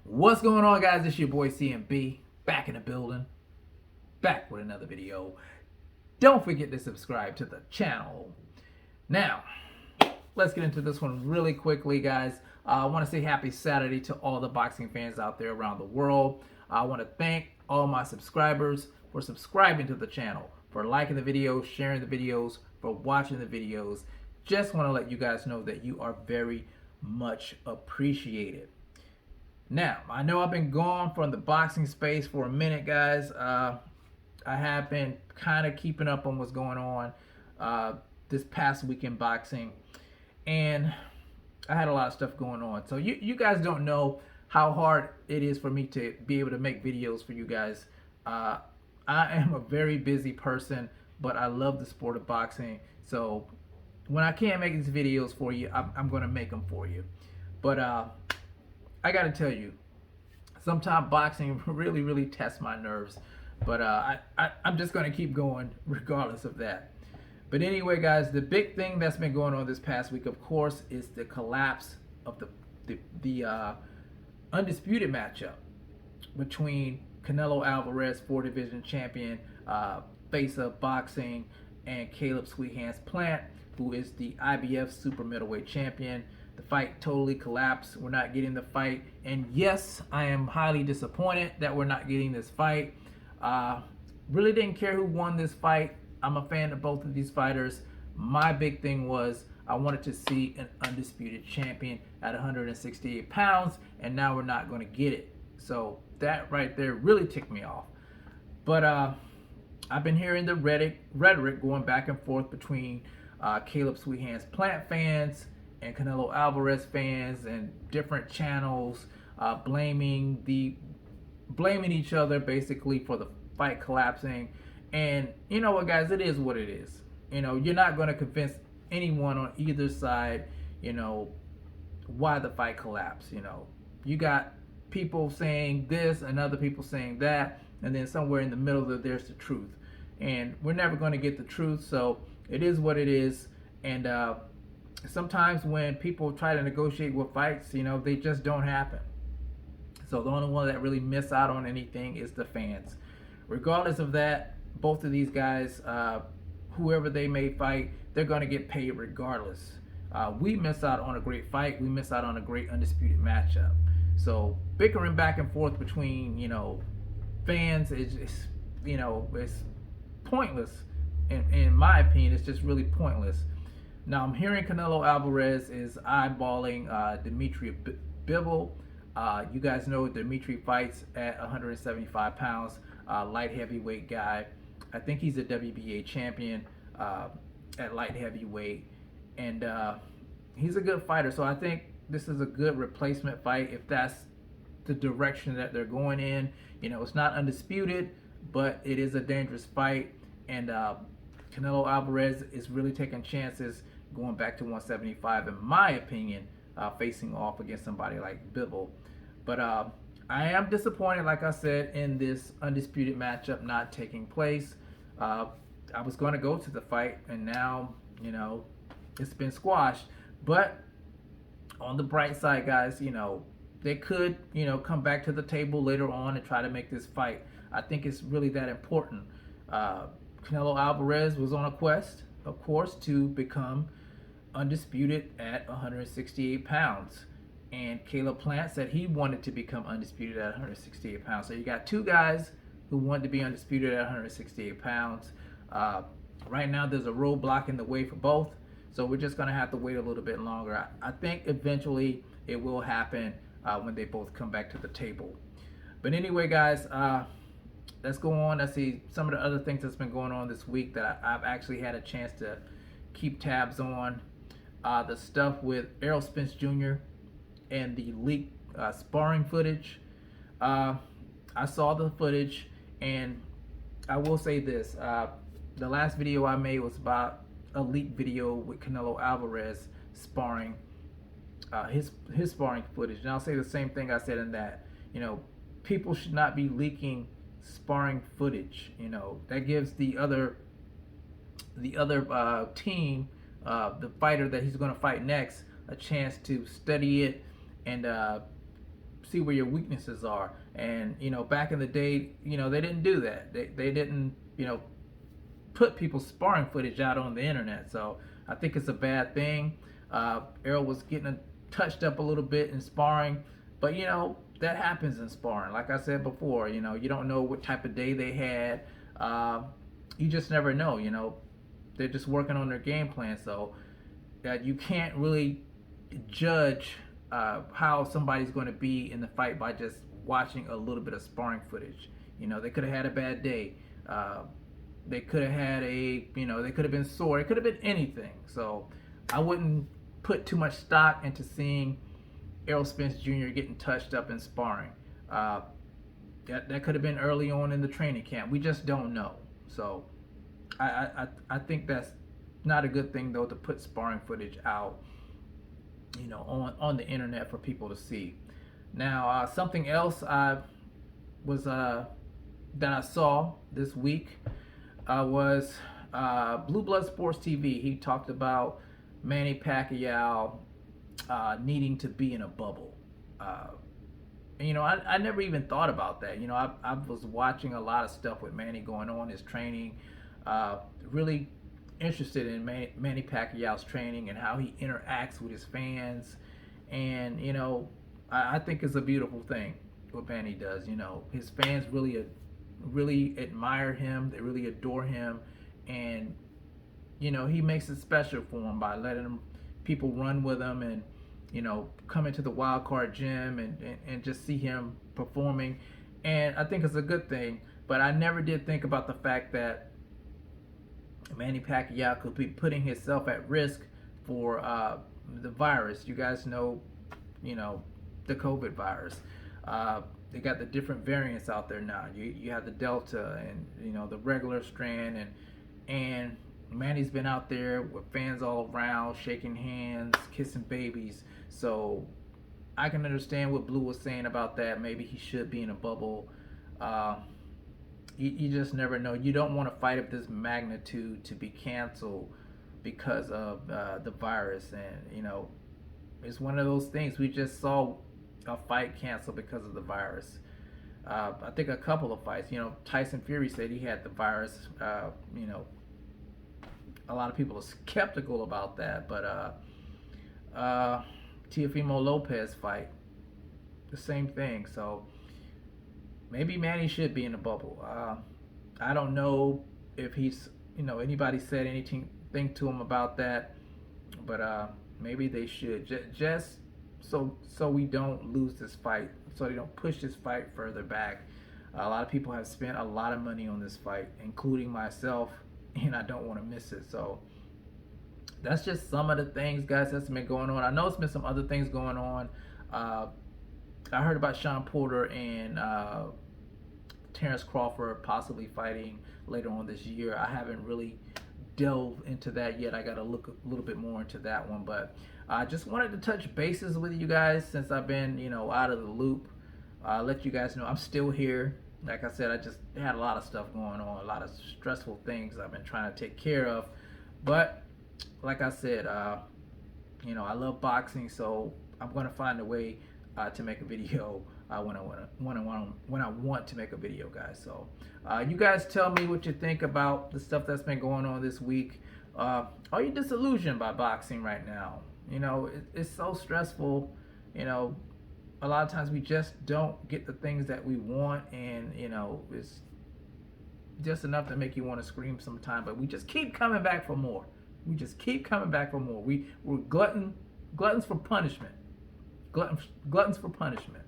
What's going on, guys? It's your boy CMB, back in the building, back with another video. Don't forget to subscribe to the channel. Now, let's get into this one really quickly, guys. I want to say happy Saturday to all the boxing fans out there around the world. I want to thank all my subscribers for subscribing to the channel, for liking the videos, sharing the videos, for watching the videos. Just want to let you guys know that you are very much appreciated. Now, I know I've been gone from the boxing space for a minute, guys. I have been kind of keeping up on what's going on this past week in boxing, and I had a lot of stuff going on. So you guys don't know how hard it is for me to be able to make videos for you guys. I am a very busy person, but I love the sport of boxing. So when I can't make these videos for you, I'm going to make them for you. But I gotta tell you, sometimes boxing really tests my nerves, but I'm just gonna keep going regardless of that. But anyway, guys, the big thing that's been going on this past week, of course, is the collapse of the undisputed matchup between Canelo Alvarez, 4 division champion, face of boxing, and Caleb Sweet Hands Plant, who is the IBF super middleweight champion. The fight totally collapsed. We're not getting the fight. And yes, I am highly disappointed that we're not getting this fight. Really didn't care who won this fight. I'm a fan of both of these fighters. My big thing was I wanted to see an undisputed champion at 168 pounds, and now we're not going to get it. So that right there really ticked me off. But I've been hearing the rhetoric going back and forth between Caleb Sweet Hands Plant fans and Canelo Alvarez fans and different channels blaming each other basically for the fight collapsing. And you know what, guys, it is what it is. You know, you're not going to convince anyone on either side, you know, why the fight collapsed. You know, you got people saying this and other people saying that, and then somewhere in the middle there's the truth. And we're never going to get the truth, so it is what it is. And sometimes when people try to negotiate with fights, you know, they just don't happen. So the only one that really miss out on anything is the fans. Regardless of that, both of these guys, whoever they may fight, they're going to get paid regardless. We miss out on a great fight. We miss out on a great undisputed matchup. So bickering back and forth between, you know, fans is just, you know, it's pointless. In my opinion, it's just really pointless. Now, I'm hearing Canelo Alvarez is eyeballing Dimitri Bivol. You guys know Dimitri fights at 175 pounds, light heavyweight guy. I think he's a WBA champion at light heavyweight. And he's a good fighter. So I think this is a good replacement fight if that's the direction that they're going in. You know, it's not undisputed, but it is a dangerous fight. And Canelo Alvarez is really taking chances going back to 175, in my opinion, facing off against somebody like Bivol. But I am disappointed, like I said, in this undisputed matchup not taking place. I was going to go to the fight, and now, you know, it's been squashed. But on the bright side, guys, you know, they could, you know, come back to the table later on and try to make this fight. I think it's really that important. Canelo Alvarez was on a quest, of course, to become undisputed at 168 pounds. And Caleb Plant said he wanted to become undisputed at 168 pounds. So you got two guys who wanted to be undisputed at 168 pounds. Right now, there's a roadblock in the way for both. So we're just going to have to wait a little bit longer. I think eventually it will happen when they both come back to the table. But anyway, guys, let's go on. Let's see some of the other things that's been going on this week that I've actually had a chance to keep tabs on. The stuff with Errol Spence Jr. and the leaked sparring footage. I saw the footage, and I will say this. The last video I made was about a leaked video with Canelo Alvarez sparring, his sparring footage. And I'll say the same thing I said in that. You know, people should not be leaking sparring footage. You know, that gives the other team, the fighter that he's going to fight next, a chance to study it and see where your weaknesses are. And back in the day, they didn't do that. They didn't put people's sparring footage out on the internet. So I think it's a bad thing. Errol was getting touched up a little bit in sparring, but that happens in sparring. Like I said before, you don't know what type of day they had. You just never know. They're just working on their game plan, so you can't really judge how somebody's going to be in the fight by just watching a little bit of sparring footage. They could have had a bad day. They could have had they could have been sore. It could have been anything. So I wouldn't put too much stock into seeing Errol Spence Jr. getting touched up in sparring. That could have been early on in the training camp. We just don't know. So I think that's not a good thing, though, to put sparring footage out, on the internet for people to see. Now, something else that I saw this week was Blue Blood Sports TV. He talked about Manny Pacquiao needing to be in a bubble. I never even thought about that. I was watching a lot of stuff with Manny going on, his training. Really interested in Manny Pacquiao's training and how he interacts with his fans. And, I think it's a beautiful thing what Manny does. His fans really admire him. They really adore him. And, he makes it special for him by letting people run with him and, come into the wild card gym and just see him performing. And I think it's a good thing. But I never did think about the fact that Manny Pacquiao could be putting himself at risk for the virus. You guys know, the COVID virus. They got the different variants out there now. You have the Delta and the regular strand, and Manny's been out there with fans all around, shaking hands, kissing babies. So I can understand what Blue was saying about that. Maybe he should be in a bubble. You just never know. You don't want to fight of this magnitude to be canceled because of the virus. And, it's one of those things. We just saw a fight canceled because of the virus. I think a couple of fights. Tyson Fury said he had the virus. A lot of people are skeptical about that. But Teofimo Lopez fight, the same thing. So maybe Manny should be in a bubble. I don't know if he's, anybody said anything to him about that, but maybe they should just so we don't lose this fight, so they don't push this fight further back. A lot of people have spent a lot of money on this fight, including myself, and I don't want to miss it. So that's just some of the things, guys, that's been going on. I know it's been some other things going on. I heard about Sean Porter and Terrence Crawford possibly fighting later on this year. I haven't really delved into that yet. I got to look a little bit more into that one. But I just wanted to touch bases with you guys since I've been, out of the loop. Let you guys know I'm still here. Like I said, I just had a lot of stuff going on, a lot of stressful things I've been trying to take care of. But like I said, I love boxing, so I'm going to find a way to make a video when I want to make a video, guys. So you guys tell me what you think about the stuff that's been going on this week. Are you disillusioned by boxing right now? It's so stressful. A lot of times we just don't get the things that we want, and it's just enough to make you want to scream sometime. But we just keep coming back for more. We're gluttons for punishment. Gluttons for punishment.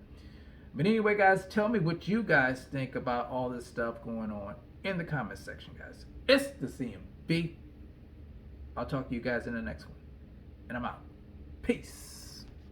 But anyway, guys, tell me what you guys think about all this stuff going on in the comment section, guys. It's the CMB. I'll talk to you guys in the next one. And I'm out. Peace.